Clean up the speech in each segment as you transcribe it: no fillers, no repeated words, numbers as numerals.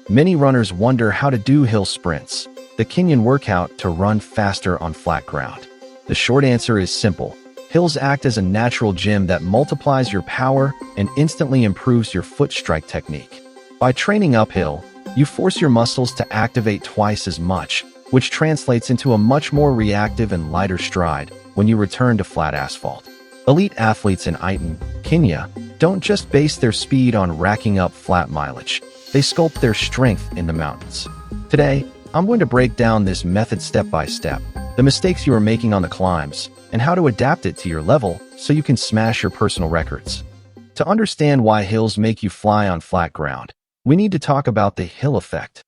Many runners wonder how to do hill sprints, the Kenyan workout to run faster on flat ground. The short answer is simple. Hills act as a natural gym that multiplies your power and instantly improves your foot strike technique. By training uphill, you force your muscles to activate twice as much, which translates into a much more reactive and lighter stride when you return to flat asphalt. Elite athletes in Iten, Kenya, don't just base their speed on racking up flat mileage. They sculpt their strength in the mountains. Today, I'm going to break down this method step by step, the mistakes you are making on the climbs, and how to adapt it to your level so you can smash your personal records. To understand why hills make you fly on flat ground, we need to talk about the hill effect.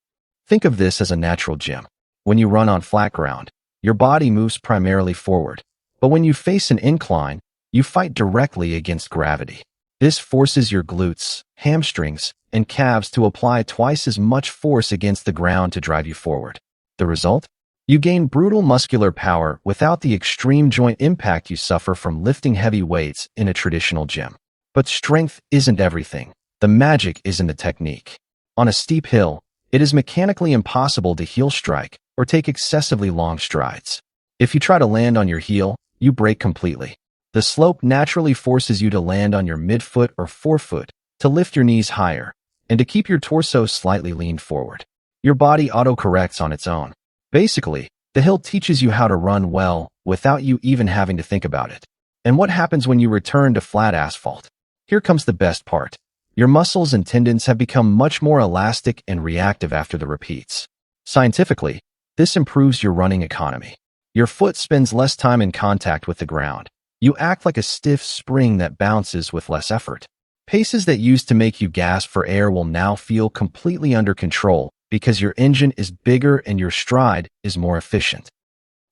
Think of this as a natural gym. When you run on flat ground, your body moves primarily forward, but when you face an incline, you fight directly against gravity. This forces your glutes, hamstrings, and calves to apply twice as much force against the ground to drive you forward. The result? You gain brutal muscular power without the extreme joint impact you suffer from lifting heavy weights in a traditional gym. But strength isn't everything. The magic is in the technique. On a steep hill, it is mechanically impossible to heel strike or take excessively long strides. If you try to land on your heel, you break completely. The slope naturally forces you to land on your midfoot or forefoot to lift your knees higher and to keep your torso slightly leaned forward. Your body auto-corrects on its own. Basically, the hill teaches you how to run well without you even having to think about it. And what happens when you return to flat asphalt? Here comes the best part. Your muscles and tendons have become much more elastic and reactive after the repeats. Scientifically, this improves your running economy. Your foot spends less time in contact with the ground. You act like a stiff spring that bounces with less effort. Paces that used to make you gasp for air will now feel completely under control because your engine is bigger and your stride is more efficient.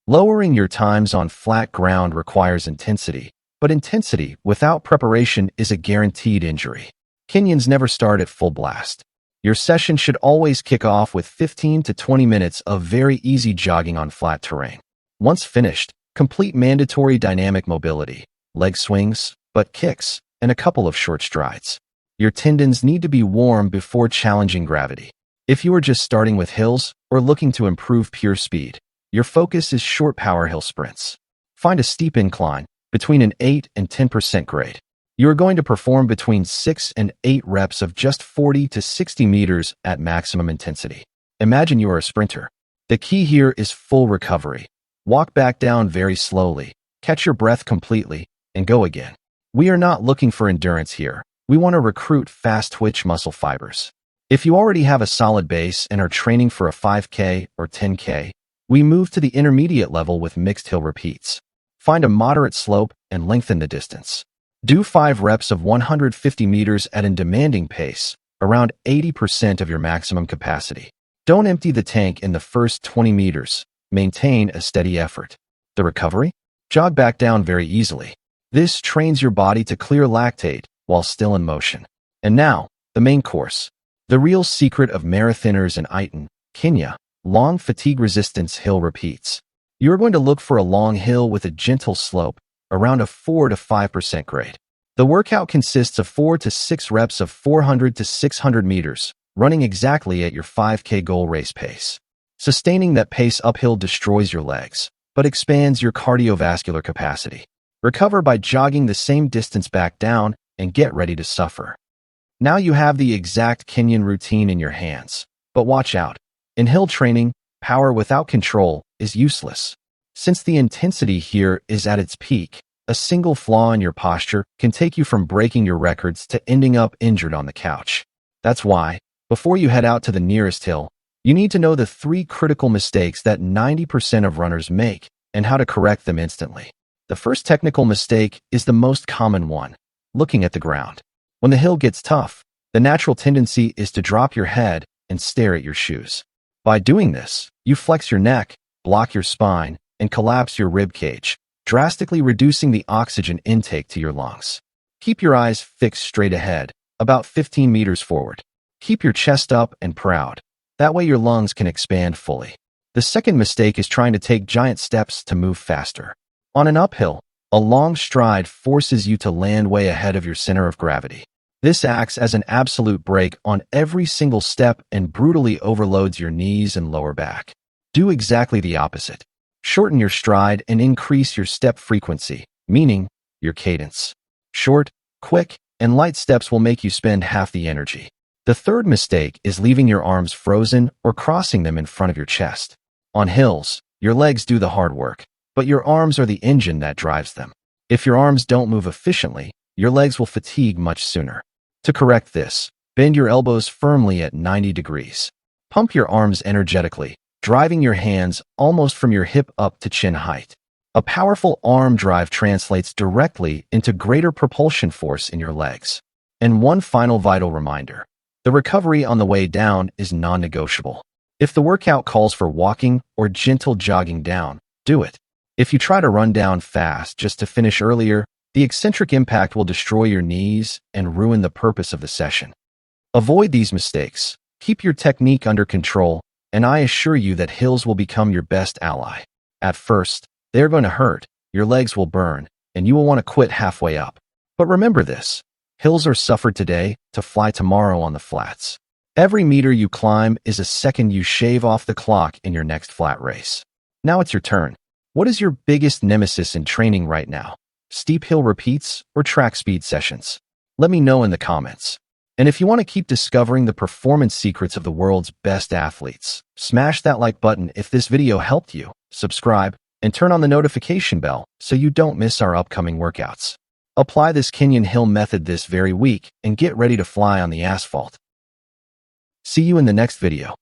Lowering your times on flat ground requires intensity, but intensity without preparation is a guaranteed injury. Kenyans never start at full blast. Your session should always kick off with 15 to 20 minutes of very easy jogging on flat terrain. Once finished, complete mandatory dynamic mobility, leg swings, butt kicks, and a couple of short strides. Your tendons need to be warm before challenging gravity. If you are just starting with hills or looking to improve pure speed, your focus is short power hill sprints. Find a steep incline between an 8 and 10% grade. You are going to perform between 6 and 8 reps of just 40 to 60 meters at maximum intensity. Imagine you are a sprinter. The key here is full recovery. Walk back down very slowly, catch your breath completely, and go again. We are not looking for endurance here. We want to recruit fast twitch muscle fibers. If you already have a solid base and are training for a 5K or 10K, we move to the intermediate level with mixed hill repeats. Find a moderate slope and lengthen the distance. Do 5 reps of 150 meters at a demanding pace, around 80% of your maximum capacity. Don't empty the tank in the first 20 meters. Maintain a steady effort. The recovery? Jog back down very easily. This trains your body to clear lactate while still in motion. And now, the main course. The real secret of marathoners in Iten, Kenya, long fatigue resistance hill repeats. You're going to look for a long hill with a gentle slope, around a 4 to 5% grade. The workout consists of 4 to 6 reps of 400 to 600 meters, running exactly at your 5K goal race pace. Sustaining that pace uphill destroys your legs, but expands your cardiovascular capacity. Recover by jogging the same distance back down and get ready to suffer. Now you have the exact Kenyan routine in your hands. But watch out. In hill training, power without control is useless. Since the intensity here is at its peak, a single flaw in your posture can take you from breaking your records to ending up injured on the couch. That's why, before you head out to the nearest hill, you need to know the 3 critical mistakes that 90% of runners make and how to correct them instantly. The first technical mistake is the most common one, looking at the ground. When the hill gets tough, the natural tendency is to drop your head and stare at your shoes. By doing this, you flex your neck, block your spine, and collapse your rib cage, drastically reducing the oxygen intake to your lungs. Keep your eyes fixed straight ahead, about 15 meters forward. Keep your chest up and proud. That way your lungs can expand fully. The second mistake is trying to take giant steps to move faster. On an uphill, a long stride forces you to land way ahead of your center of gravity. This acts as an absolute brake on every single step and brutally overloads your knees and lower back. Do exactly the opposite. Shorten your stride and increase your step frequency, meaning your cadence. Short, quick, and light steps will make you spend half the energy. The third mistake is leaving your arms frozen or crossing them in front of your chest. On hills, your legs do the hard work, but your arms are the engine that drives them. If your arms don't move efficiently, your legs will fatigue much sooner. To correct this, bend your elbows firmly at 90 degrees. Pump your arms energetically, driving your hands almost from your hip up to chin height. A powerful arm drive translates directly into greater propulsion force in your legs. And one final vital reminder: the recovery on the way down is non-negotiable. If the workout calls for walking or gentle jogging down, do it. If you try to run down fast just to finish earlier, the eccentric impact will destroy your knees and ruin the purpose of the session. Avoid these mistakes, keep your technique under control, and I assure you that hills will become your best ally. At first, they're going to hurt, your legs will burn, and you will want to quit halfway up. But remember this: hills are suffered today to fly tomorrow on the flats. Every meter you climb is a second you shave off the clock in your next flat race. Now it's your turn. What is your biggest nemesis in training right now? Steep hill repeats or track speed sessions? Let me know in the comments. And if you want to keep discovering the performance secrets of the world's best athletes, smash that like button if this video helped you, subscribe, and turn on the notification bell so you don't miss our upcoming workouts. Apply this Kenyan hill method this very week and get ready to fly on the asphalt. See you in the next video.